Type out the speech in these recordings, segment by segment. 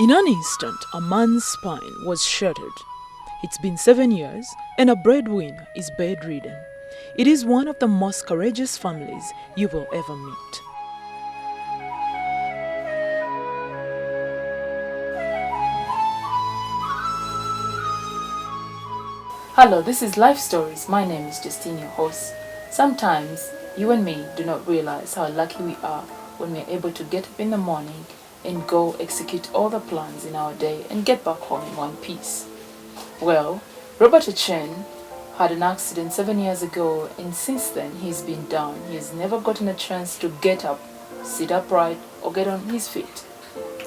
In an instant, a man's spine was shattered. It's been 7 years, and a breadwinner is bedridden. It is one of the most courageous families you will ever meet. Hello, this is Life Stories. My name is Justine, your host. Sometimes you and me do not realize how lucky we are when we are able to get up in the morning and go execute all the plans in our day and get back home in one piece. Well, Robert Ochen had an accident 7 years ago, and since then he's been down. He has never gotten a chance to get up, sit upright, or get on his feet.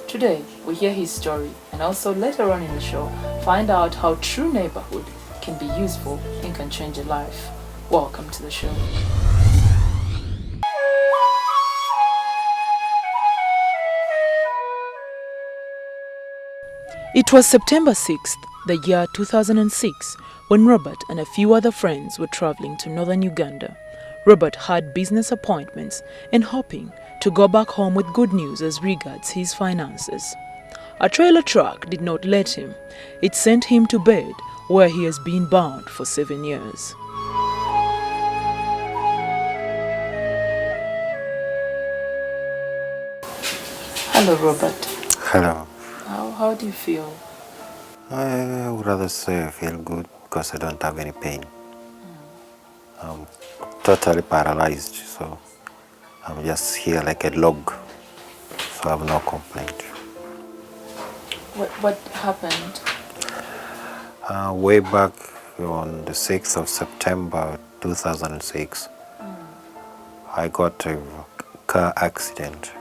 Today, we hear his story, and also later on in the show, find out how true neighborhood can be useful and can change a life. Welcome to the show. It was September 6th, the year 2006, when Robert and a few other friends were traveling to northern Uganda. Robert had business appointments and hoping to go back home with good news as regards his finances. A trailer truck did not let him. It sent him to bed, where he has been bound for 7 years. Hello, Robert. Hello. How do you feel? I would rather say I feel good because I don't have any pain. I'm totally paralyzed, so I'm just here like a log, so I have no complaint. What happened? Way back on the 6th of September 2006, I got a car accident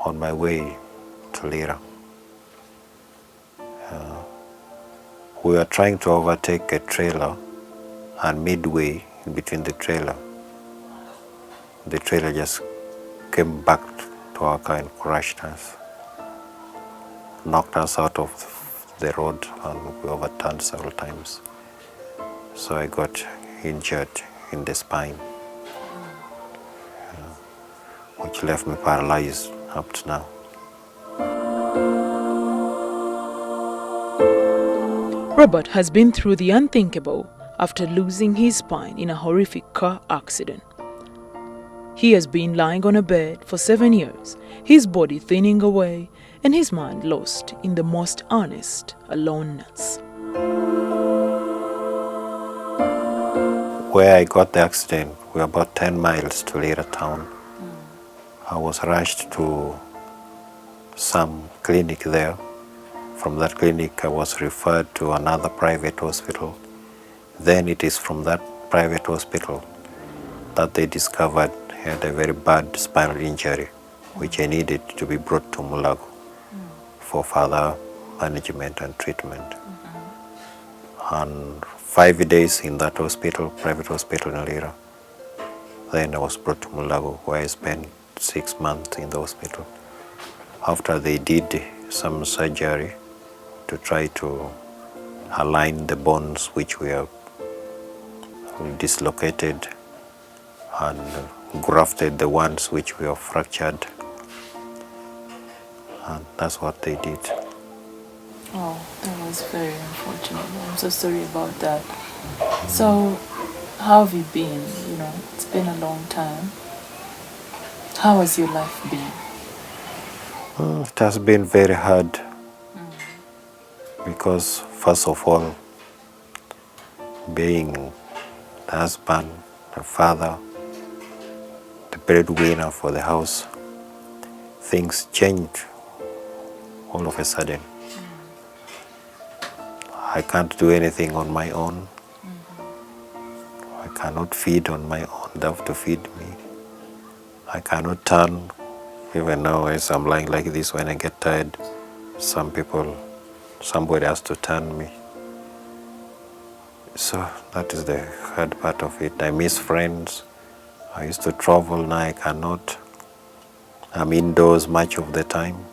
on my way to Lira. We were trying to overtake a trailer, and midway in between the trailer just came back to our car and crushed us, knocked us out of the road, and we overturned several times. So I got injured in the spine, which left me paralyzed up to now. Robert has been through the unthinkable after losing his spine in a horrific car accident. He has been lying on a bed for 7 years, his body thinning away, and his mind lost in the most honest aloneness. Where I got the accident, we were about 10 miles to Lira town. I was rushed to some clinic there. From that clinic, I was referred to another private hospital. Then it is from that private hospital that they discovered I had a very bad spinal injury, which I needed to be brought to Mulago for further management and treatment. And 5 days in that hospital, private hospital in Lira. Then I was brought to Mulago, where I spent 6 months in the hospital. After they did some surgery to try to align the bones which were dislocated and grafted the ones which were fractured. And that's what they did. Oh, that was very unfortunate. I'm so sorry about that. So, how have you been? It's been a long time. How has your life been? It has been very hard because, first of all, being the husband, the father, the breadwinner for the house, things changed all of a sudden. I can't do anything on my own. I cannot feed on my own. They have to feed me. I cannot turn. Even now, as I'm lying like this, when I get tired, somebody has to turn me. So that is the hard part of it. I miss friends. I used to travel, now I cannot. I'm indoors much of the time.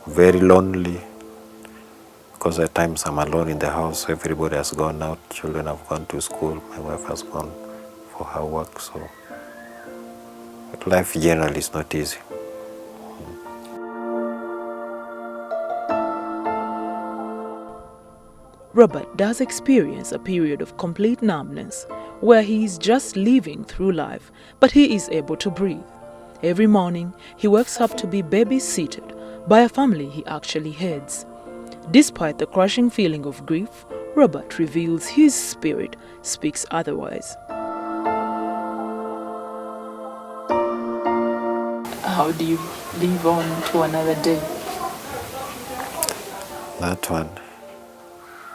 Very lonely. Because at times I'm alone in the house. Everybody has gone out. Children have gone to school. My wife has gone for her work. So life generally is not easy. Robert does experience a period of complete numbness where he is just living through life, but he is able to breathe. Every morning, he wakes up to be babysitted by a family he actually heads. Despite the crushing feeling of grief, Robert reveals his spirit speaks otherwise. How do you live on to another day? That one,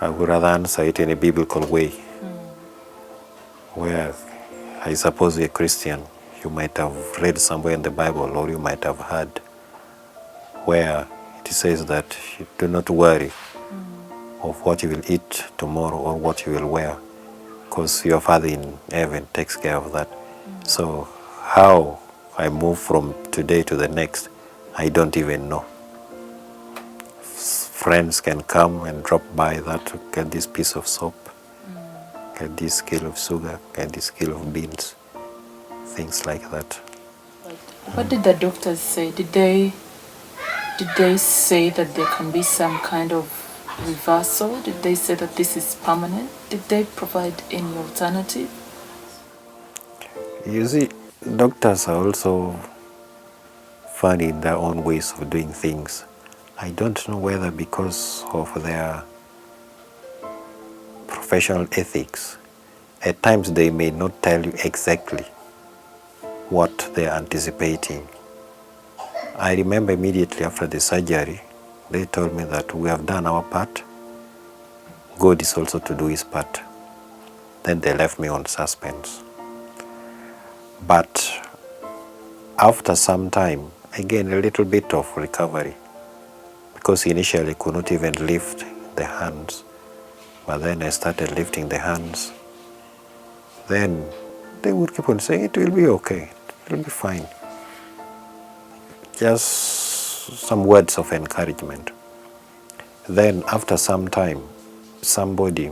I would rather answer it in a biblical way, where I suppose you're a Christian, you might have read somewhere in the Bible or you might have heard where it says that you do not worry of what you will eat tomorrow or what you will wear, because your Father in heaven takes care of that. So how I move from today to the next, I don't even know. Friends can come and drop by that, get this piece of soap, get this kilo of sugar, get this kilo of beans, things like that. What did the doctors say? Did they say that there can be some kind of reversal? Did they say that this is permanent? Did they provide any alternative? You see, doctors are also funny in their own ways of doing things. I don't know whether because of their professional ethics, at times they may not tell you exactly what they are anticipating. I remember immediately after the surgery, they told me that we have done our part. God is also to do his part. Then they left me on suspense. But after some time, again a little bit of recovery, because initially I could not even lift the hands, but then I started lifting the hands. Then they would keep on saying, it will be okay, it will be fine. Just some words of encouragement. Then after some time, somebody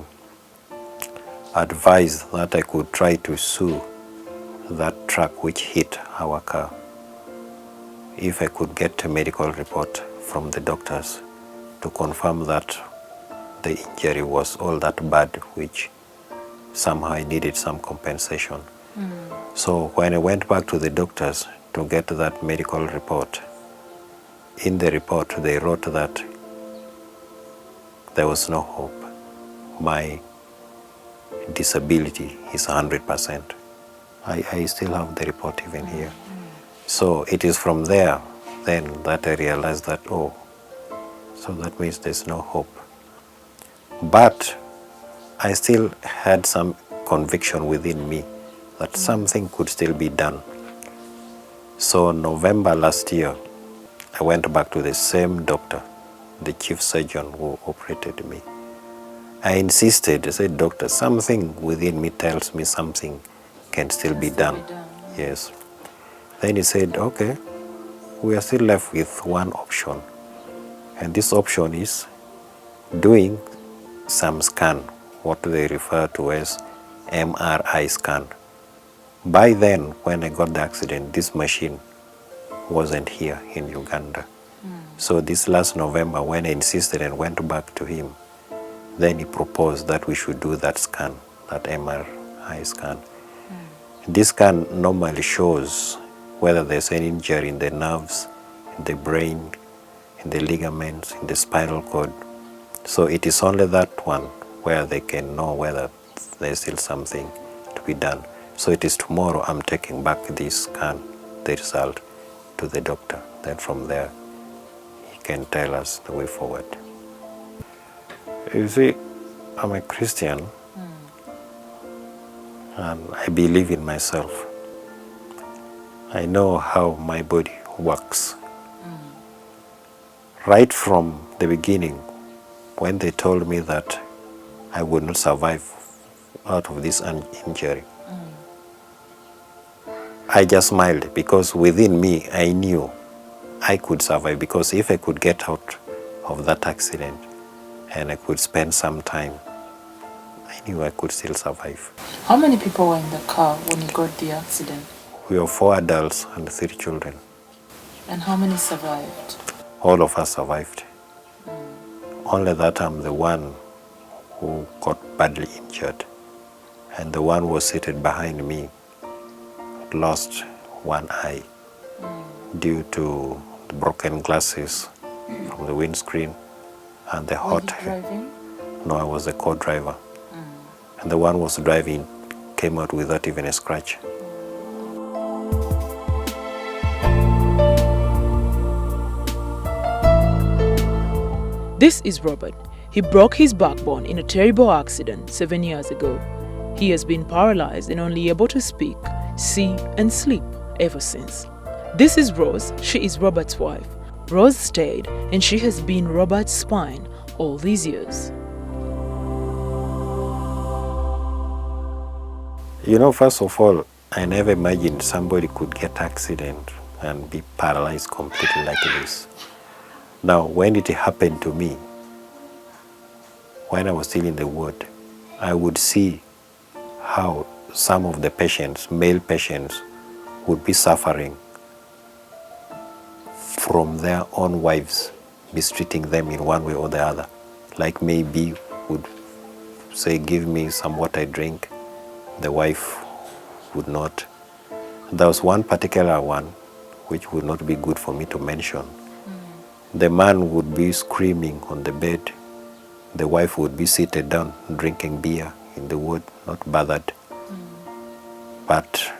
advised that I could try to sue that truck which hit our car, if I could get a medical report from the doctors to confirm that the injury was all that bad, which somehow I needed some compensation. So when I went back to the doctors to get that medical report, in the report they wrote that there was no hope. My disability is 100%. I still have the report even here. So it is from there then that I realized that, oh, so that means there's no hope. But I still had some conviction within me that something could still be done. So November last year, I went back to the same doctor, the chief surgeon who operated me. I insisted, I said, doctor, something within me tells me something can still be done. Yes. Then he said, okay, we are still left with one option. And this option is doing some scan, what they refer to as MRI scan. By then, when I got the accident, this machine wasn't here in Uganda. So this last November, when I insisted and went back to him, then he proposed that we should do that scan, that MRI scan. This scan normally shows whether there's any injury in the nerves, in the brain, in the ligaments, in the spinal cord. So it is only that one where they can know whether there's still something to be done. So it is tomorrow I'm taking back this scan, the result, to the doctor. Then from there, he can tell us the way forward. You see, I'm a Christian, and I believe in myself. I know how my body works. Right from the beginning, when they told me that I would not survive out of this injury, I just smiled, because within me I knew I could survive, because if I could get out of that accident and I could spend some time, I knew I could still survive. How many people were in the car when you got the accident? We were 4 adults and 3 children. And how many survived? All of us survived. Only that I'm the one who got badly injured. And the one who was seated behind me lost one eye due to the broken glasses from the windscreen and the hot. Were you driving? No, I was the co-driver. And the one who was driving came out without even a scratch. This is Robert. He broke his backbone in a terrible accident 7 years ago. He has been paralyzed and only able to speak, see, and sleep ever since. This is Rose. She is Robert's wife. Rose stayed, and she has been Robert's spine all these years. You know, first of all, I never imagined somebody could get accident and be paralyzed completely like this. Now, when it happened to me, when I was still in the ward, I would see how some of the patients, male patients, would be suffering from their own wives mistreating them in one way or the other. Like maybe would say, give me some water I drink. The wife would not. There was one particular one which would not be good for me to mention. The man would be screaming on the bed. The wife would be seated down drinking beer in the wood, not bothered. But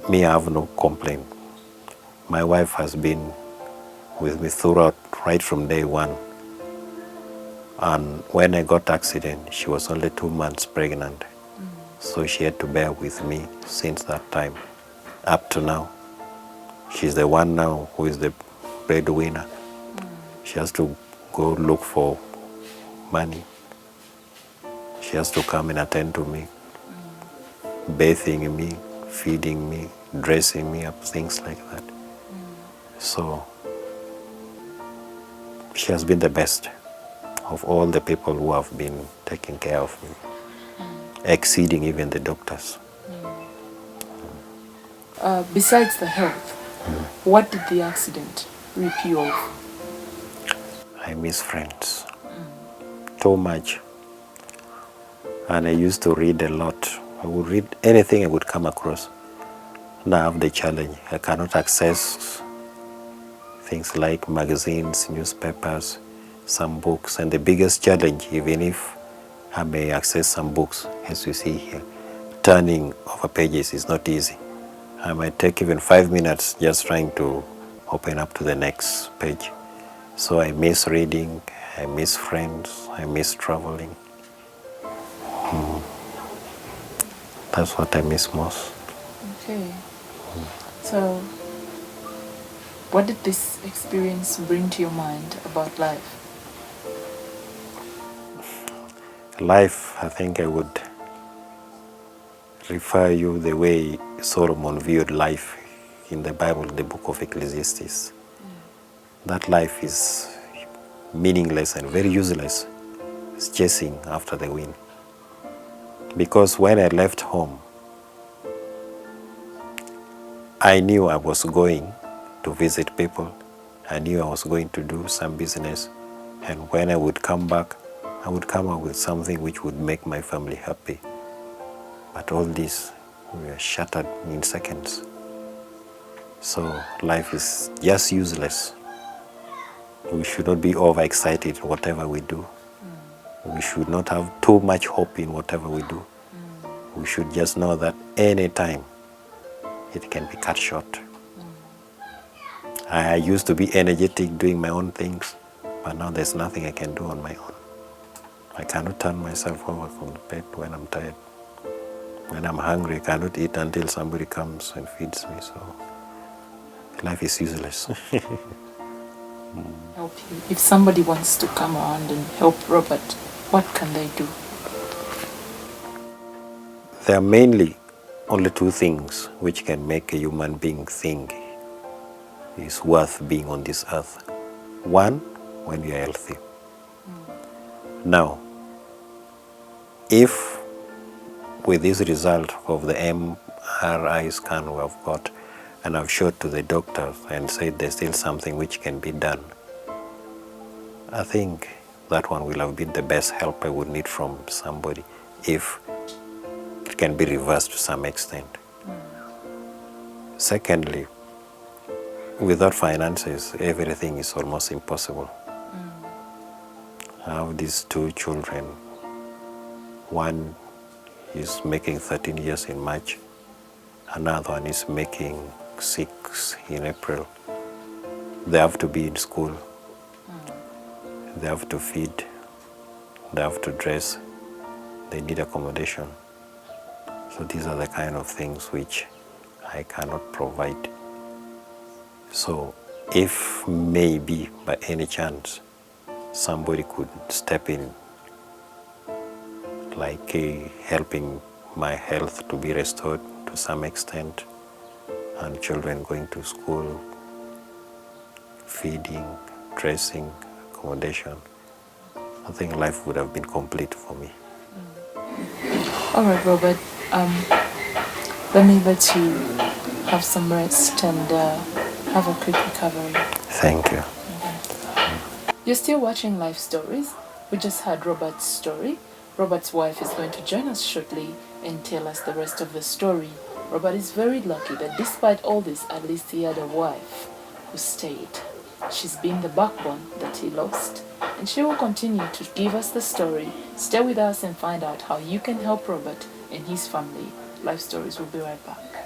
me, I have no complaint. My wife has been with me throughout, right from day one. And when I got accident, she was only 2 months pregnant. So she had to bear with me since that time up to now. She's the one now who is the breadwinner. She has to go look for money. She has to come and attend to me, bathing me, feeding me, dressing me up, things like that. So she has been the best of all the people who have been taking care of me, exceeding even the doctors. Besides the health, what did the accident rip you of? I miss friends too much. And I used to read a lot. I would read anything I would come across. Now I have the challenge. I cannot access things like magazines, newspapers, some books. And the biggest challenge, even if I may access some books, as you see here, turning over pages is not easy. I might take even 5 minutes just trying to open up to the next page. So I miss reading, I miss friends, I miss traveling. That's what I miss most. Okay. So, what did this experience bring to your mind about life? Life, I think I would refer you the way Solomon viewed life in the Bible, the book of Ecclesiastes. That life is meaningless and very useless. It's chasing after the wind. Because when I left home, I knew I was going to visit people. I knew I was going to do some business. And when I would come back, I would come up with something which would make my family happy. But all this, we are shattered in seconds. So life is just useless. We should not be overexcited in whatever we do. We should not have too much hope in whatever we do. We should just know that any time it can be cut short. I used to be energetic doing my own things, but now there's nothing I can do on my own. I cannot turn myself over from the bed when I'm tired. When I'm hungry, I cannot eat until somebody comes and feeds me. So life is useless. Help you. If somebody wants to come around and help Robert, what can they do? There are mainly only two things which can make a human being think is worth being on this earth. One, when you are healthy. Now, if with this result of the MRI scan we have got, and I've showed to the doctors and said there's still something which can be done, I think that one will have been the best help I would need from somebody if it can be reversed to some extent. Secondly, without finances, everything is almost impossible. I have these 2 children. One is making 13 years in March. Another one is making 6 in April. They have to be in school. They have to feed. They have to dress. They need accommodation. So these are the kind of things which I cannot provide. So if maybe by any chance somebody could step in, like helping my health to be restored to some extent, and children going to school, feeding, dressing, accommodation, I think life would have been complete for me. All right, Robert. Let me let you have some rest and have a quick recovery. Thank you. You're still watching Life Stories. We just heard Robert's story. Robert's wife is going to join us shortly and tell us the rest of the story. Robert is very lucky that despite all this, at least he had a wife who stayed. She's been the backbone that he lost, and she will continue to give us the story. Stay with us and find out how you can help Robert and his family. Life Stories will be right back.